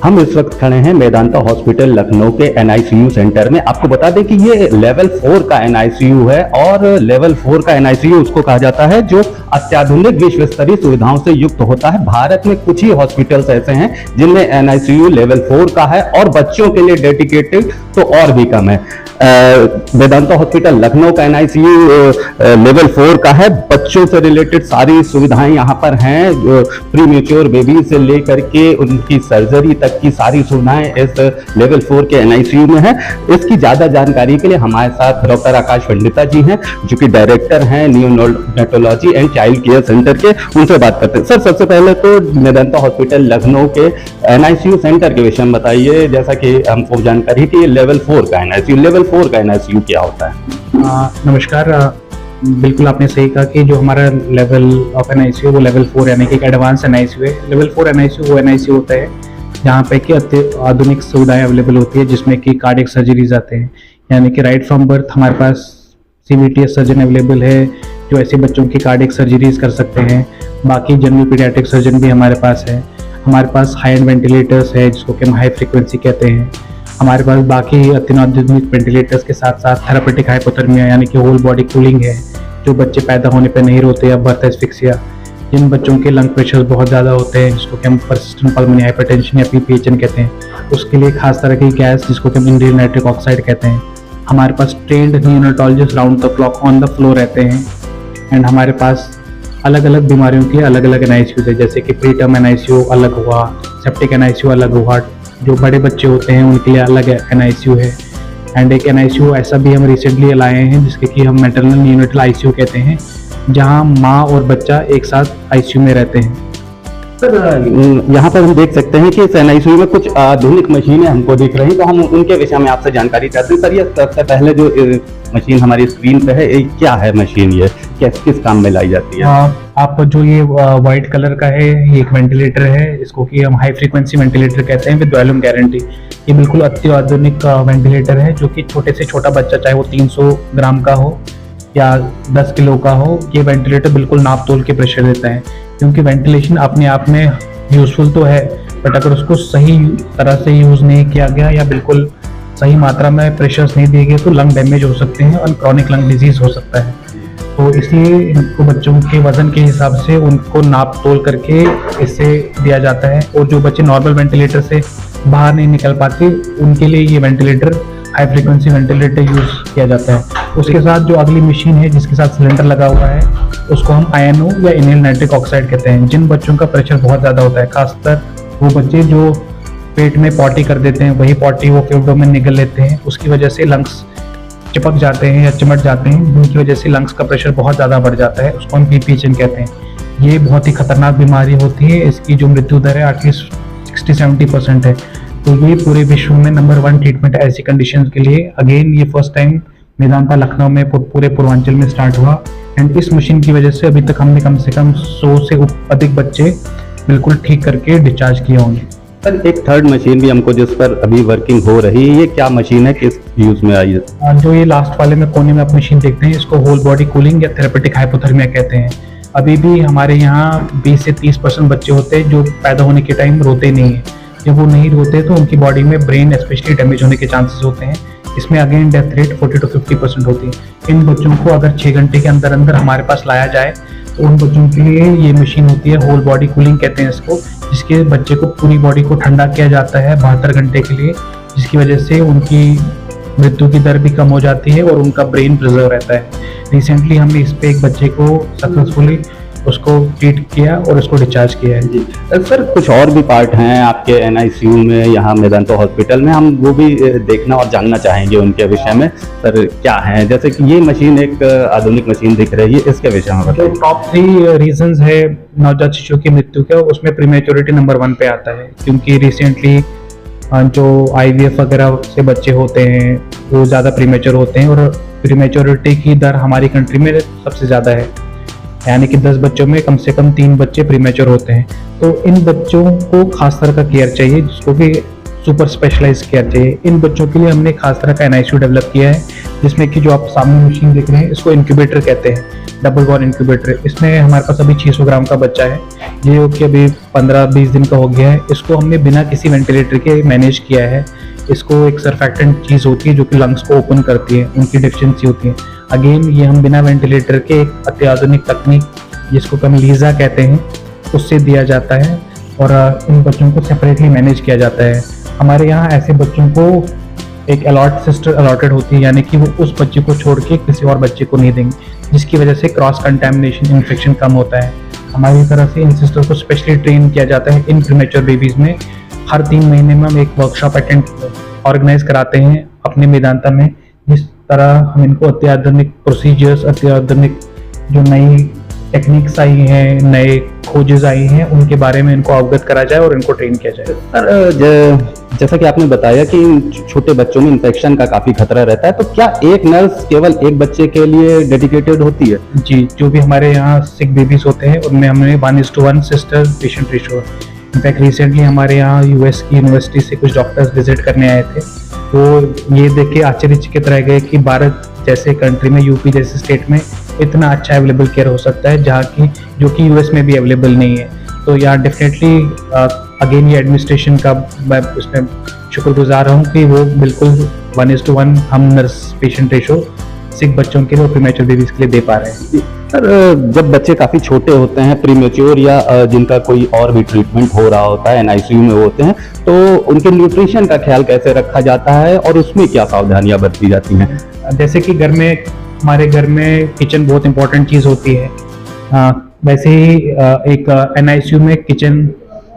हम इस वक्त खड़े हैं मेदांता हॉस्पिटल लखनऊ के एनआईसीयू सेंटर में। आपको बता दें कि ये लेवल 4 का एनआईसीयू है और लेवल 4 का एनआईसीयू उसको कहा जाता है जो अत्याधुनिक विश्व स्तरीय सुविधाओं से युक्त होता है। भारत में कुछ ही हॉस्पिटल्स ऐसे हैं जिनमें एनआईसीयू लेवल 4 का है और बच्चों के लिए डेडिकेटेड तो और भी कम है। मेदांता हॉस्पिटल लखनऊ का एनआईसीयू लेवल 4 का है। बच्चों से रिलेटेड सारी सुविधाएं यहाँ पर हैं, प्री मैच्योर बेबी से लेकर के उनकी सर्जरी तक की सारी सुविधाएं इस लेवल 4 के एनआईसीयू में है। इसकी ज्यादा जानकारी के लिए हमारे साथ डॉक्टर आकाश पंडिता जी हैं जो कि डायरेक्टर हैं neonatology and child care centre के। उनसे बात करते हैं। सर, सबसे पहले तो मेदांता हॉस्पिटल लखनऊ के एनआईसीयू सेंटर के विषय में बताइए। जैसा कि हमको जानकारी थी लेवल 4 का एनआईसीयू, लेवल 4 का एनआईसीयू क्या होता है? नमस्कार। बिल्कुल आपने सही कहा कि जो हमारा लेवल ऑफ एनआईसीयू वो लेवल 4 यानी कि एडवांस एनआईसीयू है। लेवल 4 एनआईसीयू वो एनआईसीयू होता है जहाँ पे कि आधुनिक सुविधाएं अवेलेबल होती है, जिसमें कि कार्डियक सर्जरीज आते हैं, यानी कि राइट फ्रॉम बर्थ हमारे पास सीबीटीएस सर्जन अवेलेबल है जो ऐसे बच्चों की कार्डियक सर्जरीज कर सकते हैं। बाकी जनरल पीडियाट्रिक सर्जन भी हमारे पास है। हमारे पास हाई एंड वेंटिलेटर्स है जिसको कि हम हाई फ्रीक्वेंसी कहते हैं। हमारे पास बाकी अत्याधुनिक वेंटिलेटर्स के साथ साथ थेरापेटिक हाइपोथर्मिया यानी कि होल बॉडी कूलिंग है। जो बच्चे पैदा होने पर नहीं रोते या बर्थ एस्फिक्सिया, जिन बच्चों के लंग प्रेशर बहुत ज़्यादा होते हैं जिसको कि हम परसिस्टेंट पल्मोनरी हाइपरटेंशन या पीपीएचएन कहते हैं, उसके लिए खास तरह की गैस जिसको कि हम इनहेल नाइट्रिक ऑक्साइड कहते हैं। हमारे पास trained neonatologist round the clock on the floor रहते हैं। एंड हमारे पास अलग अलग बीमारियों के अलग अलग एनआईसीयू है, जैसे कि प्रीटर्म एनआईसीयू अलग हुआ, सेप्टिक एनआईसीयू अलग हुआ, जो बड़े बच्चे होते हैं उनके लिए अलग एनआईसीयू है। एंड एक एनआईसीयू ऐसा भी हम रिसेंटली लाए हैं जिसके कि हम मैटरनल न्यूनेटल आईसीयू कहते हैं, जहां माँ और बच्चा एक साथ आईसीयू में रहते हैं। सर, यहाँ पर हम देख सकते हैं कि इस एनआईसीयू में कुछ आधुनिक मशीनें हमको दिख रही हैं, तो हम उनके विषय में आपसे जानकारी चाहते हैं। सर, ये सबसे पहले जो मशीन हमारी स्क्रीन पे है, ये क्या है मशीन? ये किस काम में लाई जाती है? आप जो ये वाइट कलर का है, ये एक वेंटिलेटर है, इसको कि हम हाई फ्रीक्वेंसी वेंटिलेटर कहते हैं विद वॉल्यूम गारंटी। ये बिल्कुल अत्याधुनिक वेंटिलेटर है जो कि छोटे से छोटा बच्चा, चाहे वो 300 ग्राम का हो या 10 किलो का हो, ये वेंटिलेटर बिल्कुल नाप तोल के प्रेशर देता है। क्योंकि वेंटिलेशन अपने आप में यूजफुल तो है, बट अगर उसको सही तरह से यूज़ नहीं किया गया या बिल्कुल सही मात्रा में प्रेशर्स नहीं दिए गए तो लंग डैमेज हो सकते हैं और क्रॉनिक लंग डिजीज हो सकता है। तो इसलिए इनको बच्चों के वजन के हिसाब से उनको नाप तोल करके इससे दिया जाता है। और जो बच्चे नॉर्मल वेंटिलेटर से बाहर नहीं निकल पाते उनके लिए ये ventilator high frequency ventilator use किया जाता है। उसके साथ जो अगली मशीन है जिसके साथ सिलेंडर लगा हुआ है उसको हम आईएनओ या इनहेल नाइट्रिक ऑक्साइड कहते हैं। जिन बच्चों का प्रेशर बहुत ज़्यादा होता है, खासकर वो बच्चे जो पेट में पॉटी कर देते हैं, वही पॉटी वो फेफड़ों में निगल लेते हैं, उसकी वजह से लंग्स चिपक जाते हैं या चिमट जाते हैं, जिनकी वजह से लंग्स का प्रेशर बहुत ज़्यादा बढ़ जाता है, उसको हम पीपीएचएन कहते हैं। ये बहुत ही खतरनाक बीमारी होती है। इसकी जो मृत्यु दर है एटलीस्ट 60-70% है। तो ये पूरे विश्व में नंबर 1 ट्रीटमेंट ऐसी कंडीशंस के लिए। अगेन ये फर्स्ट टाइम मेदांता लखनऊ में पूरे पूर्वांचल में स्टार्ट हुआ। एंड इस मशीन की वजह से अभी तक हमने कम से कम 100 से अधिक बच्चे बिल्कुल ठीक करके डिस्चार्ज किए होंगे। सर, एक थर्ड मशीन भी हमको जिस पर अभी वर्किंग हो रही है, ये क्या मशीन है, किस यूज में आई है? जो ये लास्ट वाले में कोने में आप मशीन देखते हैं, इसको होल बॉडी कूलिंग या थेरापेटिक हाइपोथर्मिया कहते हैं। अभी भी हमारे यहाँ 20 से 30% बच्चे होते हैं जो पैदा होने के टाइम रोते नहीं है। जब वो नहीं रोते तो उनकी बॉडी में ब्रेन स्पेशली डैमेज होने के चांसेस होते हैं। इसमें अगेन डेथ रेट 40 to 50% होती है। इन बच्चों को अगर 6 घंटे के अंदर अंदर हमारे पास लाया जाए तो उन बच्चों के लिए ये मशीन होती है, होल बॉडी कूलिंग कहते हैं इसको, जिसके बच्चे को पूरी बॉडी को ठंडा किया जाता है 72 घंटे के लिए, जिसकी वजह से उनकी मृत्यु की दर भी कम हो जाती है और उनका ब्रेन प्रिजर्व रहता है। रिसेंटली हमने इस पे एक बच्चे को सक्सेसफुली उसको ट्रीट किया और उसको डिस्चार्ज किया है। जी सर, कुछ और भी पार्ट हैं आपके एनआईसीयू में यहाँ मेदांता हॉस्पिटल में, हम वो भी देखना और जानना चाहेंगे उनके विषय में। सर, क्या है? जैसे कि ये मशीन एक आधुनिक मशीन दिख रही है, इसके विषय में बताइए। टॉप 3 रीजंस है नवजात शिशु की मृत्यु के, उसमें प्रीमेच्योरिटी नंबर 1 पे आता है। क्योंकि रिसेंटली जो आईवीएफ वगैरह से बच्चे होते हैं वो ज़्यादा प्रीमेच्योर होते हैं और प्रीमेच्योरिटी की दर हमारी कंट्री में सबसे ज़्यादा है, यानी कि 10 बच्चों में कम से कम 3 बच्चे प्रीमेच्योर होते हैं। तो इन बच्चों को खास तरह का केयर चाहिए, जिसको कि सुपर स्पेशलाइज केयर चाहिए। इन बच्चों के लिए हमने खास तरह का NICU डेवलप किया है, जिसमें कि जो आप सामने मशीन देख रहे हैं इसको इंक्यूबेटर कहते हैं, डबल वॉल इंक्यूबेटर। इसमें हमारे पास अभी 600 ग्राम का बच्चा है, जो कि अभी 15-20 दिन का हो गया है। इसको हमने बिना किसी वेंटिलेटर के मैनेज किया है। इसको एक सर्फेक्टेंट चीज़ होती है जो कि लंग्स को ओपन करती है, उनकी डेफिशिएंसी होती है। अगेन ये हम बिना वेंटिलेटर के एक अत्याधुनिक तकनीक जिसको हम लीजा कहते हैं उससे दिया जाता है, और इन बच्चों को सेपरेटली मैनेज किया जाता है। हमारे यहाँ ऐसे बच्चों को एक अलॉट सिस्टर अलॉटेड होती है, यानी कि वो उस बच्चे को छोड़ के किसी और बच्चे को नहीं देंगे, जिसकी वजह से क्रॉस कंटैमिनेशन इन्फेक्शन कम होता है। हमारी तरफ से इन सिस्टर को स्पेशली ट्रेन किया जाता है इन प्रीमेच्योर बेबीज़ में। हर 3 महीने में हम एक वर्कशॉप अटेंड ऑर्गेनाइज कराते हैं अपने मेदांता में, जिस तरह हम इनको अत्याधुनिक प्रोसीजर्स, अत्याधुनिक जो नई टेक्निक्स आई हैं, नए खोजेज आई हैं, उनके बारे में इनको अवगत करा जाए और इनको ट्रेन किया जाए। सर जैसा कि आपने बताया कि छोटे बच्चों में इन्फेक्शन का काफी खतरा रहता है, तो क्या एक नर्स केवल एक बच्चे के लिए डेडिकेटेड होती है? जी, जो भी हमारे यहाँ सिक बेबीज होते हैं उनमें हमने 1:1 sister patient ratio. In fact recently हमारे यहाँ US की यूनिवर्सिटी से कुछ डॉक्टर्स विजिट करने आए थे, तो ये देख के आश्चर्यचकित रह गए कि भारत जैसे कंट्री में, UP जैसे स्टेट में इतना अच्छा अवेलेबल केयर हो सकता है, जहाँ की जो कि US में भी अवेलेबल नहीं है। तो यहाँ डेफिनेटली अगेन ये एडमिनिस्ट्रेशन का मैं उसमें शुक्रगुजार हूँ कि वो बिल्कुल 1:1 हम नर्स पेशेंट रेशो सिक बच्चों के लिए और प्रीमेच्योर बेबीज के लिए दे पा रहे हैं। सर जब बच्चे काफी छोटे होते हैं, प्रीमेच्योर या जिनका कोई और भी ट्रीटमेंट हो रहा होता है, NICU में होते हैं, तो उनके न्यूट्रिशन का ख्याल कैसे रखा जाता है और उसमें क्या सावधानियां बरती जाती हैं? जैसे कि हमारे घर में किचन बहुत इंपॉर्टेंट चीज़ होती है, वैसे ही एक NICU में किचन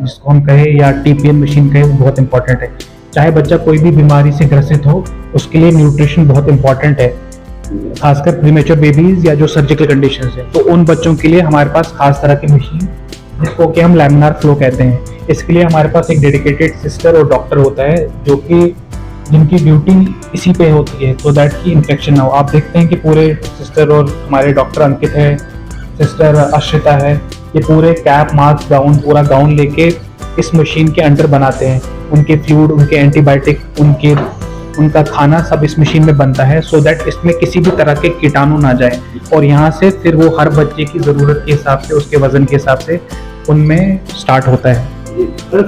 जिसको हम कहें या TPN मशीन कहें, वो बहुत इंपॉर्टेंट है। चाहे बच्चा कोई भी बीमारी से ग्रसित हो, उसके लिए न्यूट्रिशन बहुत इंपॉर्टेंट है, खासकर प्रीमेच्योर बेबीज या जो सर्जिकल कंडीशंस है। तो उन बच्चों के लिए हमारे पास खास तरह की मशीन जिसको कि हम लैमिनार फ्लो कहते हैं, इसके लिए हमारे पास एक डेडिकेटेड सिस्टर और डॉक्टर होता है जो कि जिनकी ड्यूटी इसी पे होती है, सो दैट की इन्फेक्शन ना हो। आप देखते हैं कि पूरे सिस्टर और हमारे डॉक्टर अंकित है, सिस्टर अश्रिता है, ये पूरे कैप, मास्क, गाउन, पूरा गाउन लेके इस मशीन के अंडर बनाते हैं। उनके फ्लूइड, उनके एंटीबायोटिक, उनका खाना सब इस मशीन में बनता है, सो दैट इसमें किसी भी तरह के कीटाणु ना जाए, और यहाँ से फिर वो हर बच्चे की ज़रूरत के हिसाब से, उसके वजन के हिसाब से उनमें स्टार्ट होता है।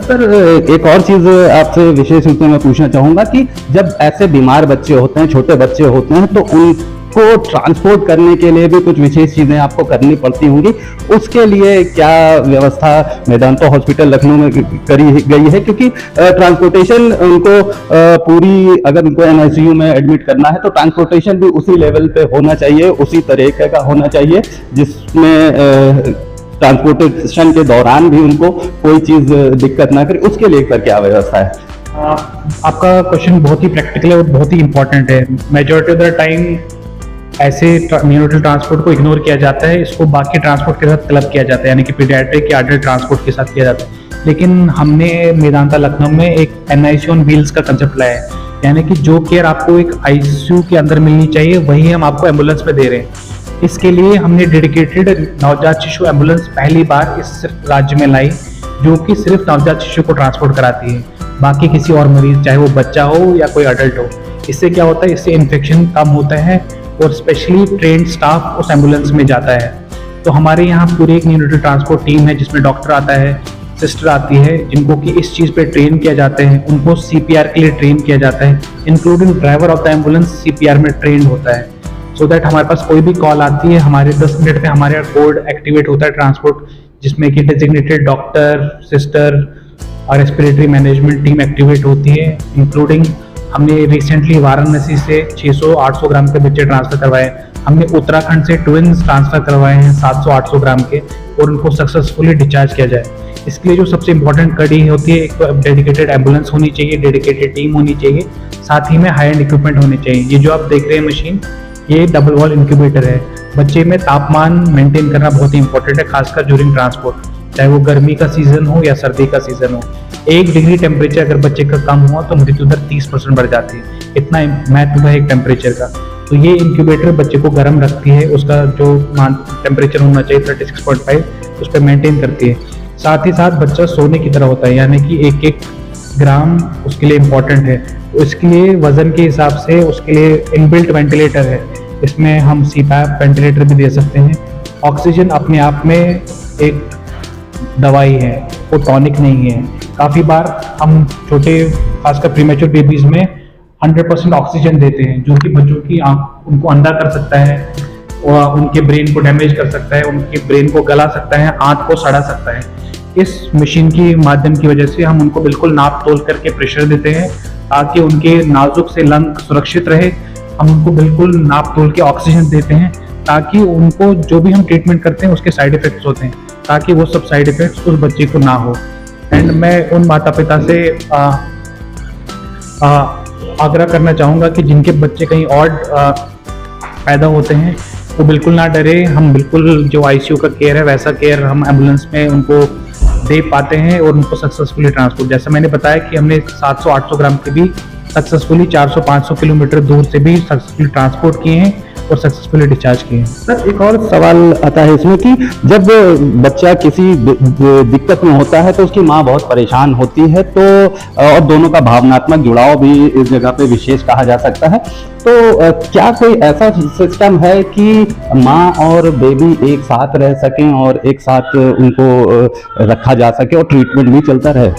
सर एक और चीज आपसे विशेष रूप से मैं पूछना चाहूंगा कि जब ऐसे बीमार बच्चे होते हैं, छोटे बच्चे होते हैं, तो उनको ट्रांसपोर्ट करने के लिए भी कुछ विशेष चीजें आपको करनी पड़ती होंगी। उसके लिए क्या व्यवस्था मेदांता हॉस्पिटल लखनऊ में करी गई है? क्योंकि ट्रांसपोर्टेशन उनको पूरी, अगर उनको NICU में एडमिट करना है तो ट्रांसपोर्टेशन भी उसी लेवल पे होना चाहिए, उसी तरीके का होना चाहिए जिसमें ट्रांसपोर्टेशन के दौरान भी उनको कोई चीज दिक्कत ना करे। उसके लिए पर क्या व्यवस्था है? आपका क्वेश्चन बहुत ही प्रैक्टिकल और बहुत ही इंपॉर्टेंट है। मेजॉरिटी ऑफ द टाइम ऐसे न्यूरोटल ट्रांसपोर्ट को इग्नोर किया जाता है, इसको बाकी ट्रांसपोर्ट के साथ क्लब किया जाता है, यानी कि पीडियाट्रिक या अडल्ट ट्रांसपोर्ट के साथ किया जाता है। लेकिन हमने मेदांता लखनऊ में एक NICU ऑन व्हील्स का कंसेप्ट लाया है, यानी कि जो केयर आपको एक ICU के अंदर मिलनी चाहिए वही हम आपको एम्बुलेंस में दे रहे हैं। इसके लिए हमने डेडिकेटेड नवजात शिशु एम्बुलेंस पहली बार इस राज्य में लाई, जो कि सिर्फ नवजात शिशु को ट्रांसपोर्ट कराती है, बाकी किसी और मरीज, चाहे वो बच्चा हो या कोई अडल्ट हो। इससे क्या होता है, इससे इन्फेक्शन कम होता है और स्पेशली ट्रेन्ड स्टाफ उस एम्बुलेंस में जाता है। तो हमारे यहाँ पूरी एक न्यूरोटल ट्रांसपोर्ट टीम है जिसमें डॉक्टर आता है, सिस्टर आती है, जिनको कि इस चीज़ पे ट्रेन किया जाता है, उनको CPR के लिए ट्रेन किया जाता है, including driver of the ambulance CPR में ट्रेंड होता है, सो दैट हमारे पास कोई भी कॉल आती है, हमारे 10 मिनट में हमारे कोड एक्टिवेट होता है ट्रांसपोर्ट, जिसमें कि डेजिग्नेटेड डॉक्टर, सिस्टर और रेस्पिरेटरी मैनेजमेंट टीम एक्टिवेट होती है। इंक्लूडिंग हमने रिसेंटली वाराणसी से 600-800 ग्राम के बच्चे ट्रांसफर करवाए, हमने उत्तराखंड से ट्विंस ट्रांसफर करवाए हैं 700-800 ग्राम के, और उनको सक्सेसफुली डिस्चार्ज किया जाए। इसके लिए जो सबसे इंपॉर्टेंट कड़ी होती है, एक तो डेडिकेटेड एम्बुलेंस होनी चाहिए, डेडिकेटेड टीम होनी चाहिए, साथ ही में हाई एंड इक्विपमेंट होने चाहिए। ये जो आप देख रहे हैं मशीन, ये डबल वॉल इंक्यूबेटर है। बच्चे में तापमान मेंटेन करना बहुत ही इंपॉर्टेंट है, खासकर ड्यूरिंग ट्रांसपोर्ट, चाहे वो गर्मी का सीजन हो या सर्दी का सीजन हो। 1 डिग्री टेम्परेचर अगर बच्चे का कम हुआ तो मृत्यु दर 30% बढ़ जाती है। इतना महत्व है एक टेम्परेचर का। तो ये इंक्यूबेटर बच्चे को गर्म रखती है, उसका जो टेम्परेचर होना चाहिए 36.5 उस पर मेंटेन करती है। साथ ही साथ बच्चा सोने की तरह होता है, यानी कि एक ग्राम उसके लिए इम्पोर्टेंट है। तो इसके लिए वजन के हिसाब से उसके लिए इनबिल्ट वेंटिलेटर है, इसमें हम CPAP वेंटिलेटर भी दे सकते हैं। ऑक्सीजन अपने आप में एक दवाई है, वो टॉनिक नहीं है। काफ़ी बार हम छोटे खासकर प्रीमेच्योर बेबीज़ में 100% ऑक्सीजन देते हैं, जो कि बच्चों की आँख उनको अंधा कर सकता है और उनके ब्रेन को डैमेज कर सकता है, उनके ब्रेन को गला सकता है, आँख को सड़ा सकता है। इस मशीन की माध्यम की वजह से हम उनको बिल्कुल नाप तोल करके प्रेशर देते हैं ताकि उनके नाजुक से लंग सुरक्षित रहे। हम उनको बिल्कुल नाप तोल के ऑक्सीजन देते हैं ताकि उनको जो भी हम ट्रीटमेंट करते हैं उसके साइड इफेक्ट्स होते हैं, ताकि वो सब साइड इफेक्ट्स उस बच्चे को ना हो। एंड मैं उन माता पिता से आग्रह करना चाहूँगा कि जिनके बच्चे कहीं और पैदा होते हैं वो बिल्कुल ना डरे। हम बिल्कुल जो ICU का केयर है वैसा केयर हम एम्बुलेंस में उनको दे पाते हैं और उनको सक्सेसफुली ट्रांसपोर्ट, जैसा मैंने बताया कि हमने 700-800 ग्राम के भी सक्सेसफुली 400-500 किलोमीटर दूर से भी सक्सेसफुली ट्रांसपोर्ट किए हैं और सक्सेसफुली डिस्चार्ज किए हैं। सर एक और सवाल आता है इसमें कि जब बच्चा किसी दिक्कत में होता है तो उसकी माँ बहुत परेशान होती है, तो और दोनों का भावनात्मक जुड़ाव भी इस जगह पे विशेष कहा जा सकता है। तो क्या कोई ऐसा सिस्टम है कि माँ और बेबी एक साथ रह सकें और एक साथ उनको रखा जा सके और ट्रीटमेंट भी चलता रहे?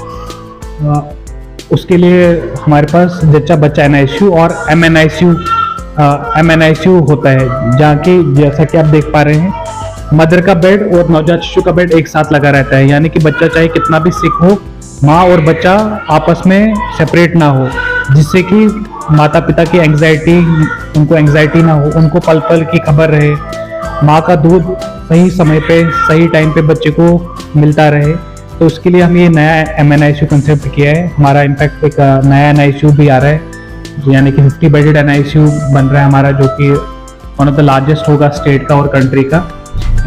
उसके लिए हमारे पास जच्चा बच्चा NICU और MNICU होता है, जहाँ की जैसा कि आप देख पा रहे हैं मदर का बेड और नवजात शिशु का बेड एक साथ लगा रहता है, यानी कि बच्चा चाहे कितना भी सिक हो, माँ और बच्चा आपस में सेपरेट ना हो, जिससे कि माता पिता की उनको एंग्जाइटी ना हो, उनको पल पल की खबर रहे, माँ का दूध सही समय पे सही टाइम पे बच्चे को मिलता रहे। तो उसके लिए हम ये नया MNICU कंसेप्ट किया है। हमारा इनफैक्ट एक नया NICU भी आ रहा है, यानी कि 50 बेडेड NICU बन रहा है हमारा, जो कि वन ऑफ द लार्जेस्ट होगा स्टेट का और कंट्री का।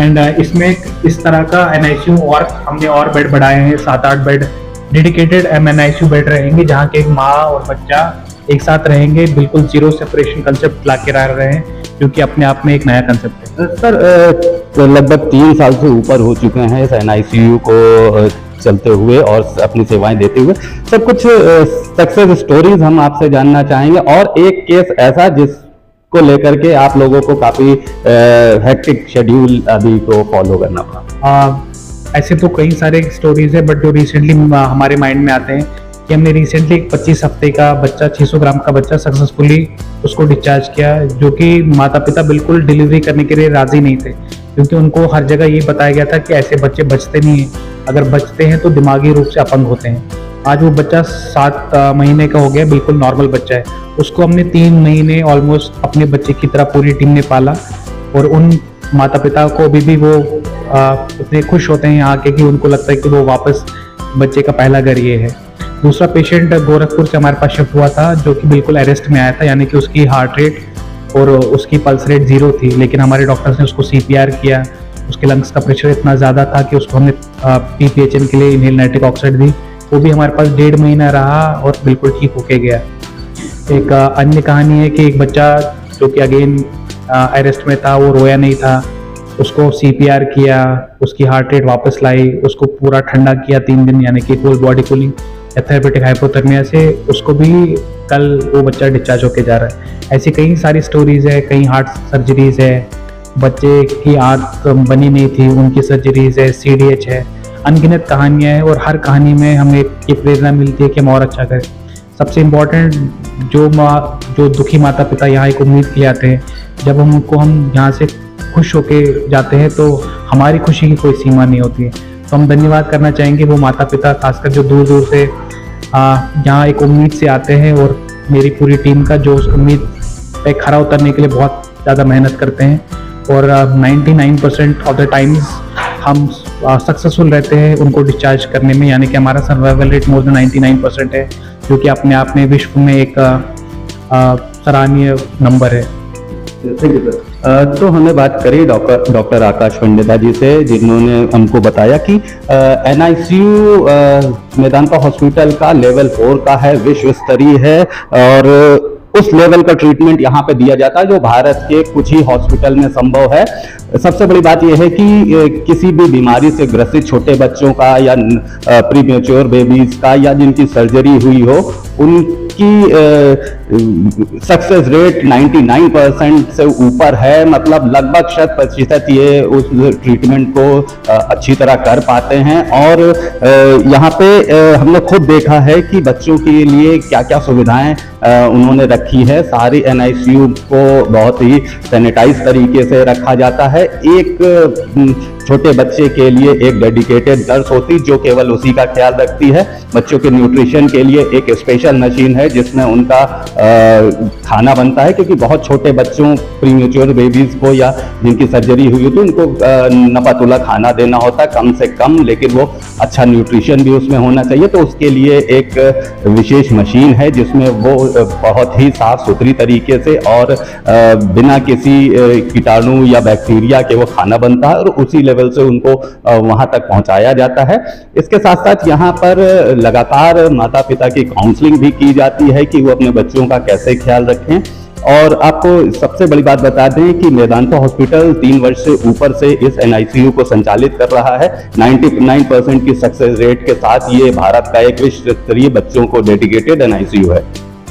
एंड इसमें इस तरह का NICU और हमने और बेड बढ़ाए हैं, 7-8 बेड डेडिकेटेड MNICU बेड रहेंगे, जहाँ के माँ और बच्चा एक साथ रहेंगे, बिल्कुल जीरो सेपरेशन कंसेप्ट ला के रह रहे हैं, जो कि अपने आप में एक नया कंसेप्ट है। सर लगभग 3 साल से ऊपर हो चुके हैं इस NICU को चलते हुए और अपनी सेवाएं देते हुए। सर कुछ सक्सेस स्टोरीज हम आपसे जानना चाहेंगे और एक केस ऐसा जिसको लेकर के आप लोगों को काफी हेक्टिक शेड्यूल अभी को फॉलो करना पड़ा। ऐसे तो कई सारे स्टोरीज है, बट जो रिसेंटली हमारे माइंड में आते हैं कि हमने रिसेंटली एक 25 हफ्ते का बच्चा, 600 ग्राम का बच्चा सक्सेसफुली उसको डिस्चार्ज किया, जो कि माता पिता बिल्कुल डिलीवरी करने के लिए राजी नहीं थे, क्योंकि उनको हर जगह ये बताया गया था कि ऐसे बच्चे बचते नहीं हैं, अगर बचते हैं तो दिमागी रूप से अपंग होते हैं। आज वो बच्चा 7 महीने का हो गया, बिल्कुल नॉर्मल बच्चा है। उसको हमने 3 महीने ऑलमोस्ट अपने बच्चे की तरह पूरी टीम ने पाला, और उन माता पिता को अभी भी वो इतने खुश होते हैं यहाँ के कि उनको लगता है कि वो वापस बच्चे का पहला घर ये है। दूसरा पेशेंट गोरखपुर से हमारे पास शिफ्ट हुआ था, जो कि बिल्कुल अरेस्ट में आया था, यानी कि उसकी हार्ट रेट और उसकी पल्स रेट 0 थी, लेकिन हमारे डॉक्टर्स ने उसको CPR किया। उसके लंग्स का प्रेशर इतना ज़्यादा था कि उसको हमने PPHN के लिए इनहेल नाइट्रिक ऑक्साइड दी, वो भी हमारे पास 1.5 महीना रहा और बिल्कुल ठीक होके गया। एक अन्य कहानी है कि एक बच्चा जो कि अगेन अरेस्ट में था, वो रोया नहीं था, उसको CPR किया, उसकी हार्ट रेट वापस लाई, उसको पूरा ठंडा किया 3 दिन, यानी कि full body cooling therapeutic hypothermia से, उसको भी कल वो बच्चा डिस्चार्ज होके जा रहा है। ऐसी कई सारी स्टोरीज है, कई हार्ट सर्जरीज है, बच्चे की आँख बनी नहीं थी उनकी सर्जरीज है, CDH है, अनगिनत कहानियाँ हैं, और हर कहानी में हमें ये प्रेरणा मिलती है कि हम और अच्छा करें। सबसे इम्पोर्टेंट जो दुखी माता पिता यहाँ एक उम्मीद के लिए आते हैं, जब हम यहाँ से खुश होके जाते हैं तो हमारी खुशी की कोई सीमा नहीं होती है। तो हम धन्यवाद करना चाहेंगे वो माता पिता, खासकर जो दूर दूर से यहाँ एक उम्मीद से आते हैं, और मेरी पूरी टीम का जो उस उम्मीद पे खरा उतरने के लिए बहुत ज़्यादा मेहनत करते हैं, और 99% ऑफ द टाइम्स हम सक्सेसफुल रहते हैं उनको डिस्चार्ज करने में, यानी कि हमारा सर्वाइवल रेट मोर देन 99% है, जो कि अपने आप में विश्व में एक सराहनीय नंबर है। तो हमने बात करी डॉक्टर आकाश पंडिता जी से, जिन्होंने हमको बताया कि NICU मेदांता हॉस्पिटल का लेवल 4 का है, विश्व स्तरीय है, और उस लेवल का ट्रीटमेंट यहाँ पे दिया जाता है जो भारत के कुछ ही हॉस्पिटल में संभव है। सबसे बड़ी बात यह है कि किसी भी बीमारी से ग्रसित छोटे बच्चों का या प्रीमेच्योर बेबीज का या जिनकी सर्जरी हुई हो, उनकी सक्सेस रेट 99% से ऊपर है। मतलब लगभग 100% ये उस ट्रीटमेंट को अच्छी तरह कर पाते हैं। और यहाँ पे हमने खुद देखा है कि बच्चों के लिए क्या क्या सुविधाएं उन्होंने रखी है। सारी NICU को बहुत ही सैनिटाइज तरीके से रखा जाता है। एक छोटे बच्चे के लिए एक डेडिकेटेड नर्स होती जो केवल उसी का ख्याल रखती है। बच्चों के न्यूट्रिशन के लिए एक स्पेशल मशीन है जिसमें उनका खाना बनता है, क्योंकि बहुत छोटे बच्चों प्रीमेच्योर बेबीज को या जिनकी सर्जरी हुई तो उनको नपातुला खाना देना होता है कम से कम, लेकिन वो अच्छा न्यूट्रिशन भी उसमें होना चाहिए। तो उसके लिए एक विशेष मशीन है जिसमें वो बहुत ही साफ सुथरी तरीके से और बिना किसी कीटाणु या बैक्टीरिया के वो खाना बनता है और उसी लेवल से उनको वहां तक पहुंचाया जाता है। इसके साथ साथ यहाँ पर लगातार माता पिता की काउंसलिंग भी की जाती है कि वो अपने बच्चों का कैसे ख्याल रखें। और आपको सबसे बड़ी बात बता दें कि मेदांता हॉस्पिटल 3 वर्ष से ऊपर से इस NICU को संचालित कर रहा है। 99% की सक्सेस रेट के साथ ये भारत का एक विश्व स्तरीय बच्चों को डेडिकेटेड NICU है।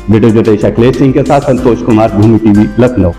वीडियो जर्नलिस्ट अखिलेश सिंह के साथ संतोष कुमार, भूमि TV, लखनऊ।